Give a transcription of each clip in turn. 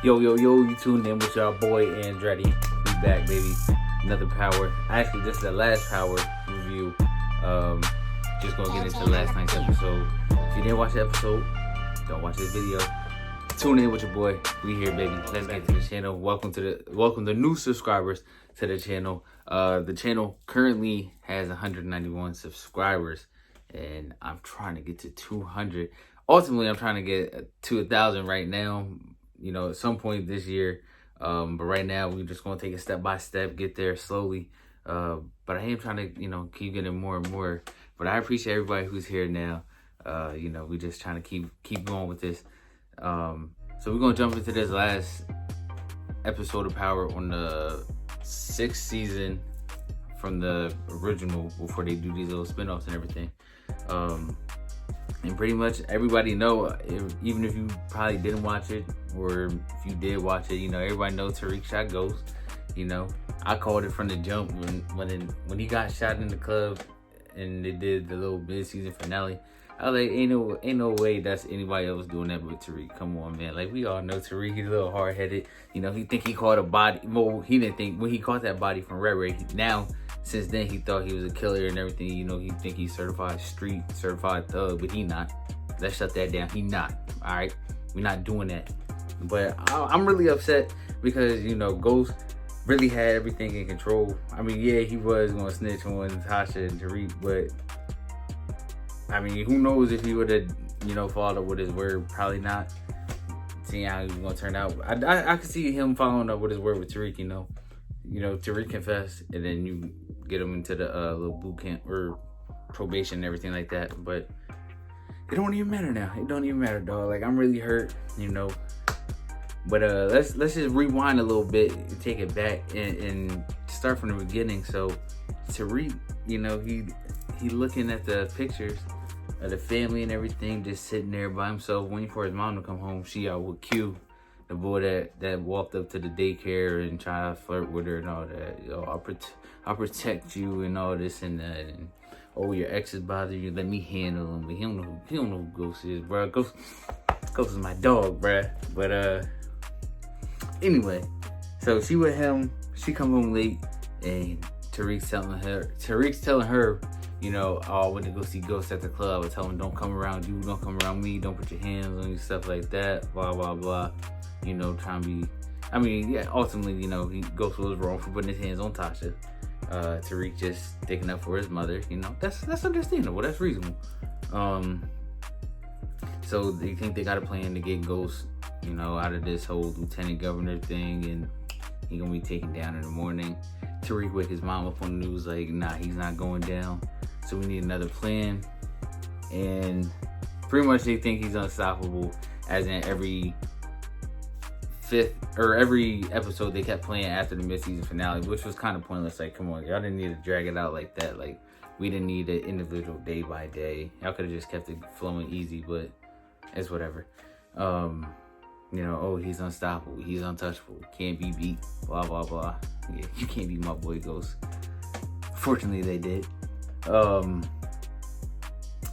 Yo, you tuned in with y'all boy Andretti. We back, baby. Another Power. Actually, this is the last Power review. Just gonna get into last night's episode. If you didn't watch the episode, don't watch this video. Tune in with your boy. We here, baby. Let's get to the channel. Welcome to new subscribers to the channel. The channel currently has 191 subscribers, and I'm trying to get to 200. Ultimately, I'm trying to get to 1,000 right now. You know, at some point this year. But right now, we're just gonna take it step by step, get there slowly. But I am trying to, keep getting more and more. But I appreciate everybody who's here now. We're just trying to keep going with this. So we're gonna jump into this last episode of Power on the 6th season from the original before they do these little spinoffs and everything. And pretty much everybody know, even if you probably didn't watch it, or if you did watch it, everybody knows Tariq shot Ghost. I called it from the jump when he got shot in the club and they did the little mid-season finale. I was like, ain't no way that's anybody else doing that but Tariq. Come on, man. Like, we all know Tariq, he's a little hard-headed. He think he caught a body. Well, he didn't think, when he caught that body from Red Ray, since then, he thought he was a killer and everything. He think he's certified thug, but he not. Let's shut that down. He not. All right? We're not doing that. But I'm really upset because, Ghost really had everything in control. I mean, yeah, he was going to snitch on Tasha and Tariq, but, I mean, who knows if he would have, followed up with his word. Probably not. Seeing how he was going to turn out. I could see him following up with his word with Tariq, Tariq confessed, and then you get him into the little boot camp or probation and everything like that. But it don't even matter now. It don't even matter, dog. Like, I'm really hurt, But let's just rewind a little bit and take it back and start from the beginning. So Tariq, he looking at the pictures of the family and everything, just sitting there by himself, waiting for his mom to come home. She out with Q, the boy that walked up to the daycare and tried to flirt with her and all that. I'll protect you and all this and that. And, oh, your exes bother you, let me handle them. But he don't know who Ghost is, bro. Ghost is my dog, bro. But anyway, so she with him. She come home late, and Tariq's telling her, I went to go see Ghost at the club. I tell him, don't come around you, don't come around me, don't put your hands on you, stuff like that, blah, blah, blah. Trying to be, ultimately, Ghost was wrong for putting his hands on Tasha. Tariq just sticking up for his mother, that's understandable, that's reasonable. So they think they got a plan to get Ghost, out of this whole lieutenant governor thing, and he gonna be taken down in the morning. Tariq wake his mom up on the news like, nah, he's not going down. So we need another plan. And pretty much they think he's unstoppable, as in every episode they kept playing after the mid-season finale, which was kind of pointless. Like, come on, y'all didn't need to drag it out like that. Like, we didn't need an individual day by day. Y'all could have just kept it flowing easy, but it's whatever. Oh, he's unstoppable, he's untouchable, can't be beat, blah, blah, blah. Yeah, you can't beat my boy Ghost. Fortunately, they did.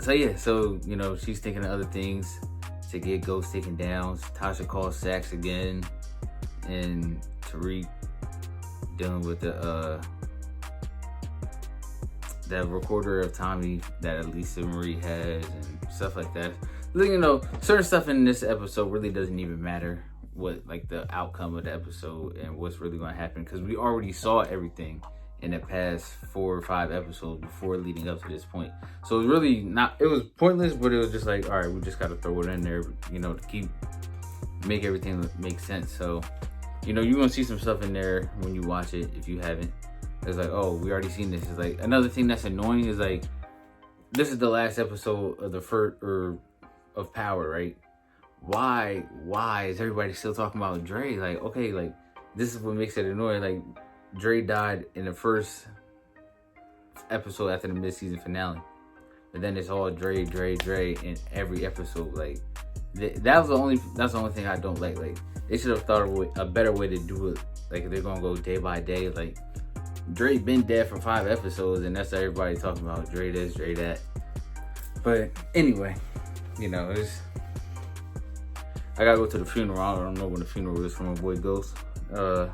She's thinking of other things to get Ghost taken down. Tasha calls Sax again, and Tariq dealing with the recorder of Tommy that Elisa Marie has and stuff like that. Certain stuff in this episode really doesn't even matter what, like, the outcome of the episode and what's really going to happen, because we already saw everything in the past 4 or 5 episodes before leading up to this point. So it was really not, it was pointless, but it was just like, all right, we just got to throw it in there, to make everything make sense. So, you're going to see some stuff in there when you watch it if you haven't. It's like, oh, we already seen this. It's like, another thing that's annoying is, like, this is the last episode of of Power, right? Why is everybody still talking about Dre? Like, okay, like, this is what makes it annoying. Like, Dre died in the first episode after the mid-season finale, but then it's all Dre in every episode. Like, that's the only thing I don't like. Like, they should have thought of a better way to do it. Like, if they're gonna go day by day, like, Dre been dead for 5 episodes, and that's everybody talking about Dre this, Dre that. But anyway, it's I gotta go to the funeral. I don't know when the funeral is for my boy Ghost. Yeah.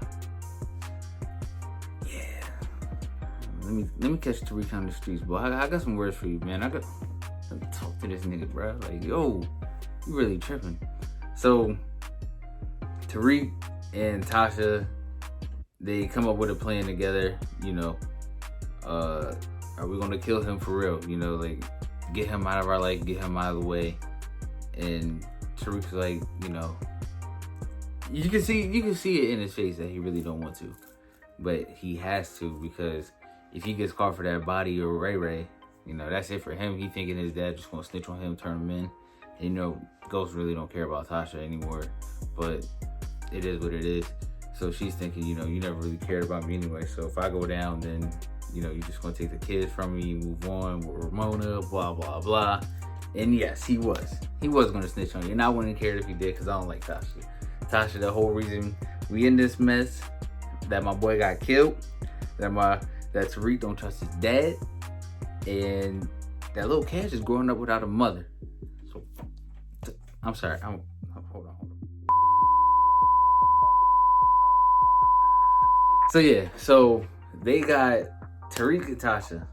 Let me catch Tariq on the streets, boy. I got some words for you, man. Let me talk to this nigga, bro. Like, yo, you really tripping. So, Tariq and Tasha, they come up with a plan together, you know. Are we gonna kill him for real? You know, like, get him out of our life, get him out of the way. And Tariq's like, you know, you can see it in his face that he really don't want to. But he has to, because if he gets caught for that body or Ray Ray, you know, that's it for him. He thinking his dad just gonna snitch on him, turn him in. And, you know, Ghost really don't care about Tasha anymore. But it is what it is. So she's thinking, you know, you never really cared about me anyway. So if I go down, then, you know, you're just gonna take the kids from me, move on with Ramona, blah, blah, blah. And yes, he was gonna snitch on you. And I wouldn't care if he did, because I don't like Tasha. Tasha, the whole reason we in this mess, that my boy got killed, that Tariq don't trust his dad, and that little Cash is growing up without a mother. So, I'm sorry. Hold on. So yeah, so they got Tariq and Tasha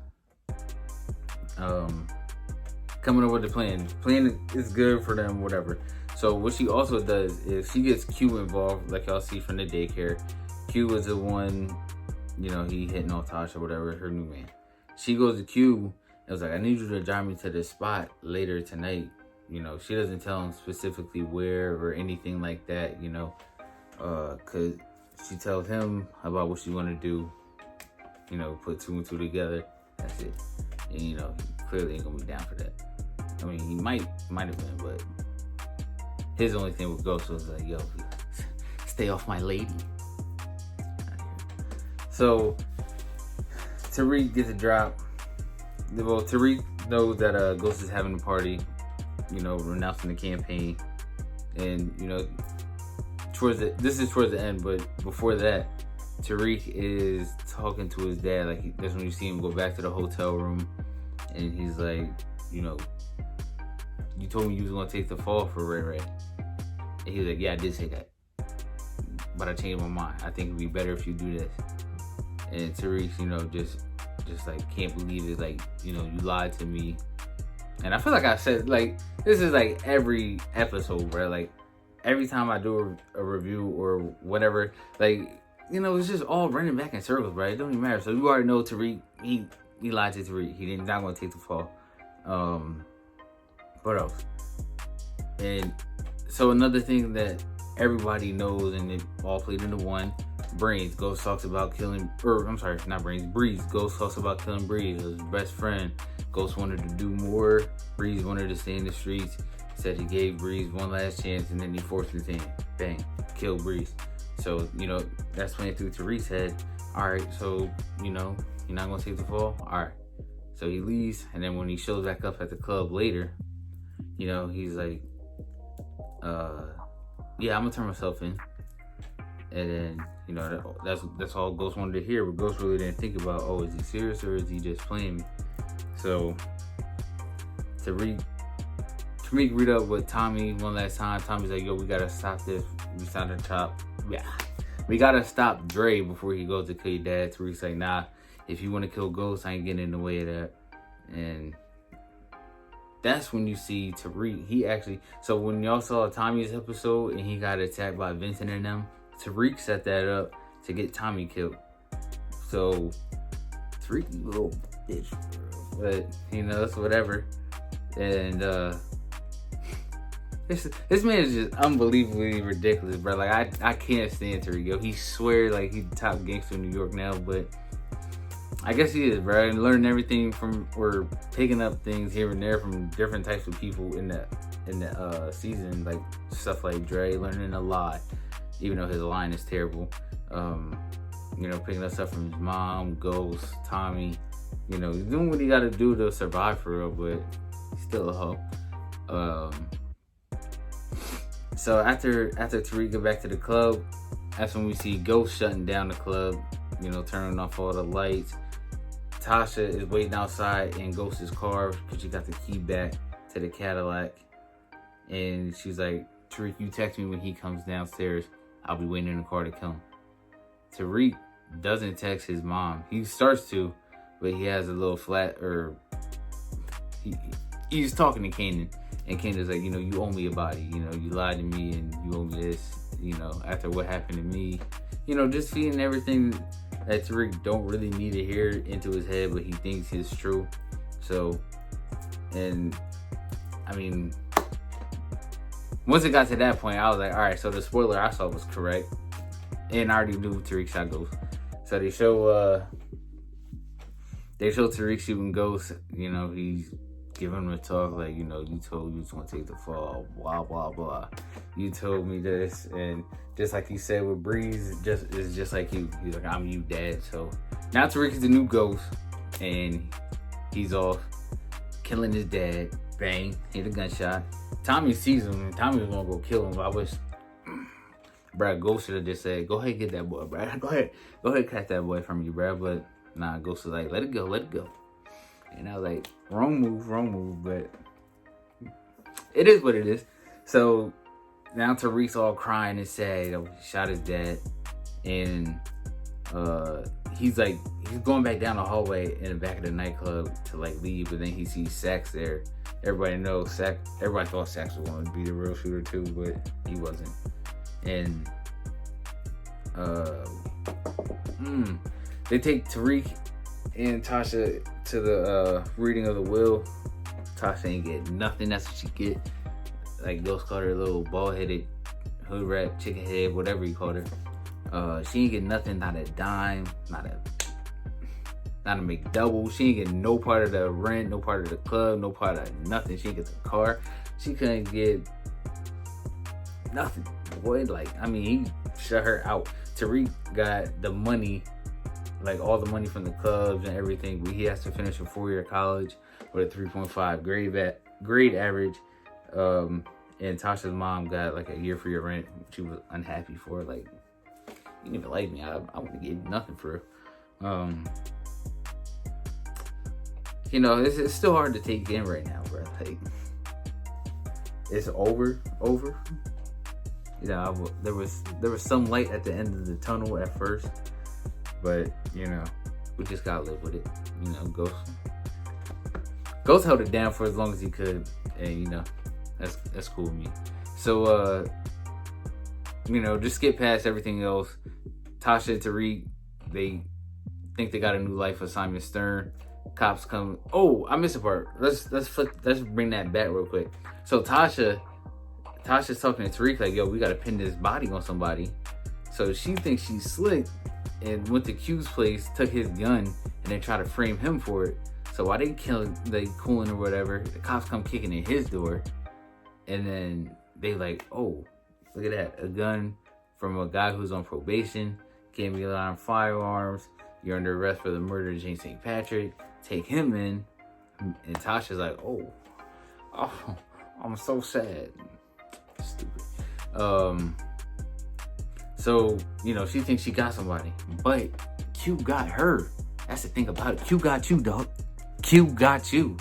coming up with the plan. The plan is good for them, whatever. So what she also does is she gets Q involved, like y'all see from the daycare. Q was the one, you know, he hitting on Tasha, whatever, her new man. She goes to Q and was like, I need you to drive me to this spot later tonight. You know, she doesn't tell him specifically where or anything like that, you know, because she tells him about what she want to do, you know, put 2 and 2 together. That's it. And, you know, he clearly ain't going to be down for that. I mean, he might have been, but his only thing with Ghost was like, yo, stay off my lady. So, Tariq gets a drop. Well, Tariq knows that Ghost is having a party, you know, renouncing the campaign. And, you know, this is towards the end, but before that, Tariq is talking to his dad. Like, that's when you see him go back to the hotel room. And he's like, you know, you told me you was going to take the fall for Ray Ray. And he was like, yeah, I did say that. But I changed my mind. I think it'd be better if you do this. And Tariq, you know, just like can't believe it. Like, you know, you lied to me. And I feel like I said, like, this is like every episode, bro. Like, every time I do a review or whatever, like, you know, it's just all running back in circles, bro. It don't even matter. So you already know Tariq, he lied to Tariq. He not going to take the fall. What else? And so another thing that everybody knows, and it all played into one, Brains. Ghost talks about killing, or I'm sorry, not Brains, Breeze. Ghost talks about killing Breeze, his best friend. Ghost wanted to do more. Breeze wanted to stay in the streets. Said he gave Breeze one last chance, and then he forced his hand. Bang, killed Breeze. So, you know, that's playing through Tariq's head. All right, so, you know, you're not going to take the fall? All right. So he leaves, and then when he shows back up at the club later, you know, he's like, yeah, I'm going to turn myself in. And then, you know, that's all Ghost wanted to hear, but Ghost really didn't think about, oh, is he serious or is he just playing me? So, Tariq read up with Tommy one last time. Tommy's like, yo, we got to stop this. We sounded chop. Yeah. We got to stop Dre before he goes to kill your dad. Tariq's like, nah, if you want to kill Ghost, I ain't getting in the way of that. And that's when you see Tariq. He actually, so when y'all saw Tommy's episode and he got attacked by Vincent and them, Tariq set that up to get Tommy killed. So, Tariq, you little bitch, bro. But, you know, it's whatever. And, this man is just unbelievably ridiculous, bro. Like, I can't stand Tariq, yo. He swears like he's the top gangster in New York now, but I guess he is, bro. And learning everything from, or picking up things here and there from different types of people in the season, like stuff like Dre, learning a lot, even though his line is terrible. You know, picking up stuff from his mom, Ghost, Tommy. You know, he's doing what he got to do to survive for real, but he's still a hoe. So after Tariq get back to the club, that's when we see Ghost shutting down the club, you know, turning off all the lights. Tasha is waiting outside in Ghost's car because she got the key back to the Cadillac. And she's like, Tariq, you text me when he comes downstairs. I'll be waiting in the car to kill him. Tariq doesn't text his mom. He starts to, but he has a little flat, or he's talking to Kanan. And Kanan's like, you owe me a body. You lied to me and you owe me this, after what happened to me. Just feeding everything that Tariq don't really need to hear into his head, but he thinks is true. So, and I mean, once it got to that point, I was like, all right, so the spoiler I saw was correct. And I already knew Tariq shot Ghost. So they show Tariq shooting Ghost. He's giving him a talk like, you told me you was gonna take the fall, blah blah blah. You told me this, and just like you said with Breeze, it's just like you. He's like, I'm you, Dad. So now Tariq is the new Ghost, and he's off killing his dad. Bang, hit a gunshot. Tommy sees him, and Tommy was gonna go kill him. But I wish, bruh, Ghost should have just said, "Go ahead, get that boy, bruh. Go ahead, catch that boy from you, bruh." But nah, Ghost was like, "Let it go." And I was like, wrong move, but it is what it is. So now Tariq's all crying and sad. He shot his dad. And he's going back down the hallway in the back of the nightclub to leave, but then he sees Sax there. Everybody thought Sax was going to be the real shooter too, but he wasn't. And they take Tariq and Tasha to the reading of the will. Tasha ain't get nothing. That's what she get. Ghost called her a little bald-headed, hood rat, chicken head, whatever you called her. She ain't get nothing. Not a dime. Not a McDouble. She ain't get no part of the rent, no part of the club, no part of nothing. She ain't get the car. She couldn't get nothing. Boy, he shut her out. Tariq got the money. All the money from the clubs and everything, but he has to finish a 4-year college with a 3.5 grade average. And Tasha's mom got a year for your rent. She was unhappy for it. You didn't even like me. I wouldn't give you nothing for it. It's still hard to take in right now, bro. It's over. There was some light at the end of the tunnel at first. But, we just gotta live with it. Ghost held it down for as long as he could. And, that's cool with me. So, just skip past everything else. Tasha and Tariq, they think they got a new life with Simon Stern. Cops come. Oh, I missed a part. Let's bring that back real quick. So Tasha's talking to Tariq yo, we gotta pin this body on somebody. So she thinks she's slick and went to Q's place, took his gun, and then try to frame him for it. So while they cooling or whatever, the cops come kicking in his door, and then they oh, look at that, a gun from a guy who's on probation, can't be allowed on firearms. You're under arrest for the murder of James St. Patrick. Take him in, and Tasha's oh, I'm so sad. Stupid. So, she thinks she got somebody. But Q got her. That's the thing about it. Q got you, dog. Q got you.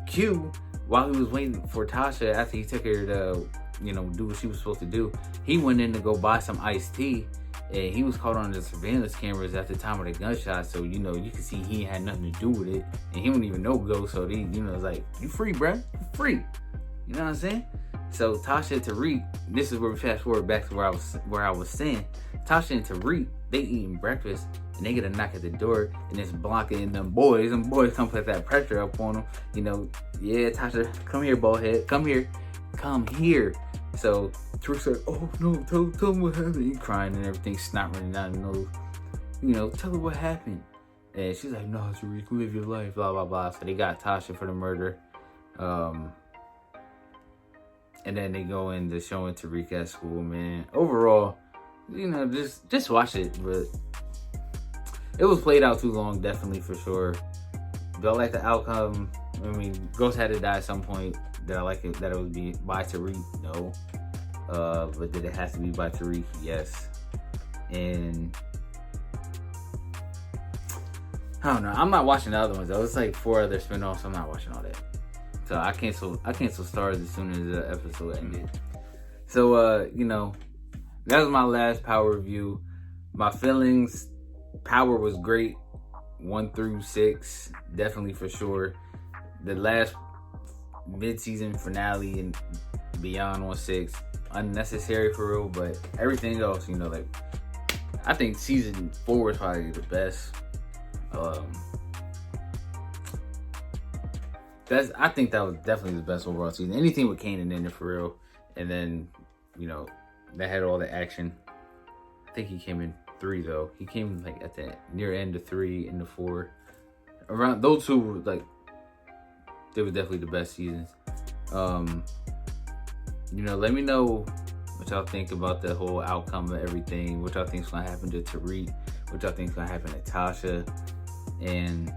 Q, while he was waiting for Tasha, after he took her to, do what she was supposed to do, he went in to go buy some iced tea. And he was caught on the surveillance cameras at the time of the gunshot. So, you can see he had nothing to do with it. And he wouldn't even know Ghost. So, it's you free, bruh. You free. You know what I'm saying? So Tasha and Tariq, this is where we fast forward back to where I was saying, Tasha and Tariq, they eating breakfast and they get a knock at the door and it's blocking them boys. Them boys come put that pressure up on them. Yeah, Tasha, come here, bald head, come here. So Tariq's like, oh no, tell me what happened. He crying and everything, snot running down his nose. Tell her what happened. And she's like, no, Tariq, live your life, blah blah blah. So they got Tasha for the murder. And then they go into showing Tariq at school, man. Overall, just watch it. But it was played out too long, definitely, for sure. Do I like the outcome? Ghost had to die at some point. Did I like it that it would be by Tariq? No. But did it have to be by Tariq? Yes. And I don't know. I'm not watching the other ones, though. It's 4 other spinoffs. I'm not watching all that. So I canceled Stars as soon as the episode ended. So, that was my last Power review. My feelings, Power was great. 1 through 6, definitely for sure. The last mid-season finale and beyond on 6, unnecessary for real, but everything else, like, I think season 4 is probably the best. I think that was definitely the best overall season. Anything with Kanan in it for real. And then, that had all the action. I think he came in 3 though. He came like at the near end of 3 into 4. Around those 2 were like, they were definitely the best seasons. Let me know what y'all think about the whole outcome of everything. What y'all think is gonna happen to Tariq. What y'all think is gonna happen to Tasha. And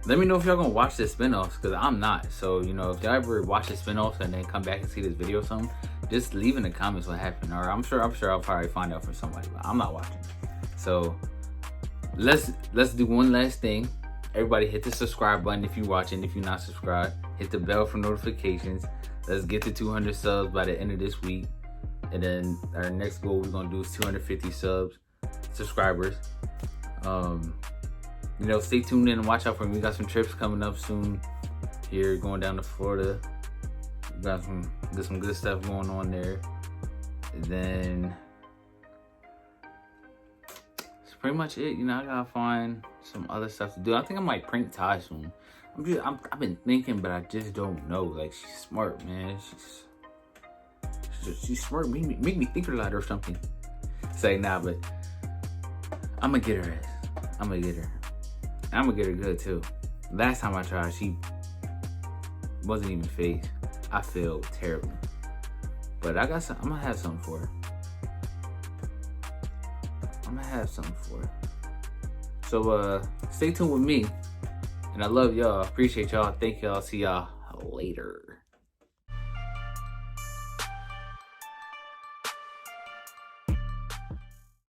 let me know if y'all gonna watch the spinoffs, because I'm not. So, if y'all ever watch the spinoffs and then come back and see this video or something, just leave in the comments what happened. Or I'm sure I'll probably find out from somebody, but I'm not watching. So let's do one last thing. Everybody hit the subscribe button if you're watching. If you're not subscribed, hit the bell for notifications. Let's get to 200 subs by the end of this week. And then our next goal we're gonna do is 250 subscribers. Stay tuned in and watch out for me. We got some trips coming up soon here, going down to Florida. We got some good stuff going on there. And then that's pretty much it. I gotta find some other stuff to do. I think I might prank Ty soon. I've been thinking, but I just don't know. Like, she's smart, man. She's smart. Make me think a lot or something. Say nah, but I'm gonna get her ass. I'm gonna get her. I'm gonna get her good too. Last time I tried, she wasn't even phased. I failed terribly. But I got some. I'm gonna have something for her. So stay tuned with me. And I love y'all. Appreciate y'all. Thank y'all. See y'all later.